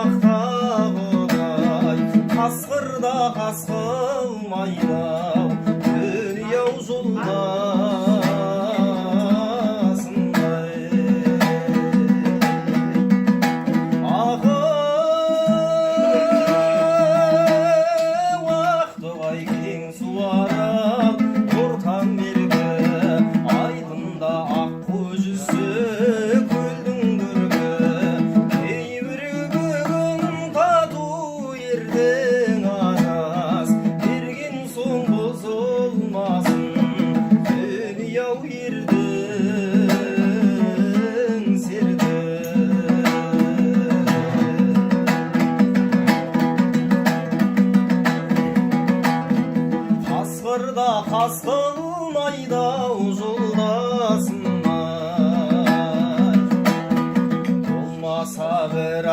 уақта құдай қасқырда қас қылмайды дүние жолдасындай ақы уақытыбай кең суарып ортан бергі айдында аққу жүзі көлдің көргі кейбірі бүгін тату ертең адас берген соң бұзылмасын дүние-ау ердің серді қасқырда қас қылмайды жолдасындай болмаса бір